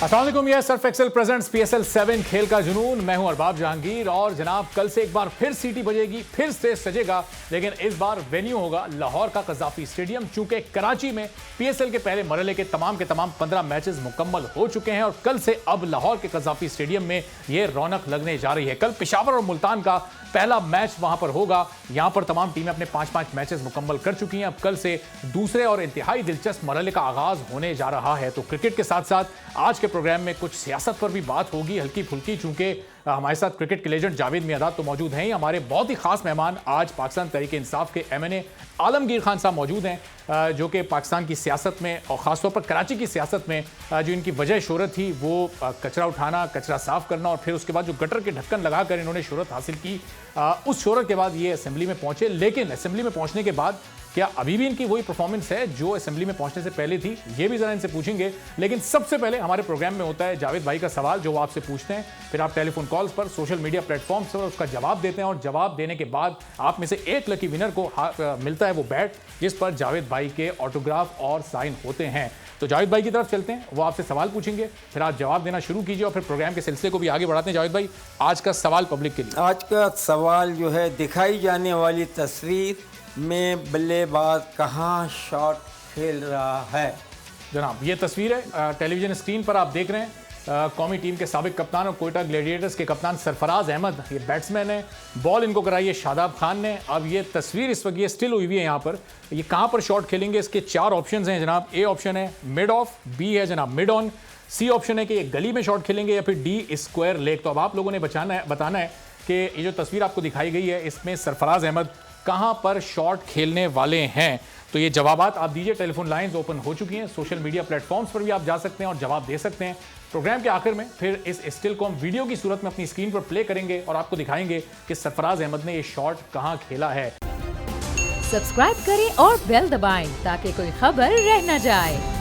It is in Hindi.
अस्सलाम वालेकुम, ये सर्फ एक्सेल प्रेजेंट्स PSL 7 खेल का जुनून। मैं हूं अरबाब जहांगीर और जनाब कल से एक बार फिर सीटी बजेगी, फिर स्टेज सजेगा, लेकिन इस बार वेन्यू होगा लाहौर का कज़ाफी स्टेडियम। चूंकि कराची में PSL के पहले मरहले के तमाम 15 मैचेस मुकम्मल हो चुके हैं और कल से अब लाहौर के कज़ाफी स्टेडियम में ये रौनक लगने जा रही है। कल पेशावर और मुल्तान का पहला मैच वहां पर होगा। यहां पर तमाम टीमें अपने 5-5 मैचेस मुकम्मल कर चुकी हैं। अब कल से दूसरे और इंतहाई दिलचस्प मरहले का आगाज होने जा रहा है। तो क्रिकेट के साथ साथ आज के प्रोग्राम में कुछ सियासत पर भी बात होगी, हल्की फुल्की, चूंकि हमारे साथ क्रिकेट के लेजेंड जावेद मियादाद तो मौजूद हैं ही। हमारे बहुत ही खास मेहमान आज पाकिस्तान तहरीक इंसाफ के MNA आलमगीर खान साहब मौजूद हैं, जो कि पाकिस्तान की सियासत में और ख़ासतौर पर कराची की सियासत में जो इनकी वजह शोहरत थी वो कचरा उठाना, कचरा साफ करना और फिर उसके बाद जो गटर के ढक्कन लगाकर इन्होंने शोहरत हासिल की, उस शोहरत के बाद ये असेंबली में पहुंचे। लेकिन असेंबली में पहुंचने के बाद क्या अभी भी इनकी वही परफॉर्मेंस है जो असेंबली में पहुंचने से पहले थी, ये भी जरा इनसे पूछेंगे। लेकिन सबसे पहले हमारे प्रोग्राम में होता है जावेद भाई का सवाल जो वो आपसे पूछते हैं, फिर आप टेलीफोन कॉल्स पर, सोशल मीडिया प्लेटफॉर्म्स पर उसका जवाब देते हैं और जवाब देने के बाद आप में से एक लकी विनर को मिलता है वो बैट जिस पर जावेद भाई के ऑटोग्राफ और साइन होते हैं। तो जावेद भाई की तरफ चलते हैं, वो आपसे सवाल पूछेंगे, फिर आप जवाब देना शुरू कीजिए और फिर प्रोग्राम के सिलसिले को भी आगे बढ़ाते हैं। जावेद भाई, आज का सवाल पब्लिक के लिए। आज का सवाल जो है, दिखाई जाने वाली तस्वीर में बल्लेबाज कहाँ शॉट खेल रहा है? जनाब ये तस्वीर है टेलीविजन स्क्रीन पर आप देख रहे हैं। कौमी टीम के साबिक कप्तान और कोयटा ग्लैडिएटर्स के कप्तान सरफराज अहमद ये बैट्समैन है। बॉल इनको कराई है शादाब खान ने। अब ये तस्वीर इस वक्त ये स्टिल हुई है यहाँ पर। ये कहाँ पर शॉट खेलेंगे, इसके 4 ऑप्शन हैं जनाब। ए ऑप्शन है मिड ऑफ, बी है जनाब मिड ऑन, सी ऑप्शन है कि ये गली में शॉट खेलेंगे या फिर डी स्क्वायर लेग। तो अब आप लोगों ने बताना है कि ये जो तस्वीर आपको दिखाई गई है इसमें सरफराज अहमद कहां पर शॉट खेलने वाले हैं। तो ये जवाबात आप दीजिए। टेलीफोन लाइंस ओपन हो चुकी हैं, सोशल मीडिया प्लेटफॉर्म्स पर भी आप जा सकते हैं और जवाब दे सकते हैं। प्रोग्राम के आखिर में फिर इस स्टिल को हम वीडियो की सूरत में अपनी स्क्रीन पर प्ले करेंगे और आपको दिखाएंगे कि सरफराज अहमद ने ये शॉट कहां खेला है। सब्सक्राइब करें और बेल दबाएं ताकि कोई खबर रह न जाए।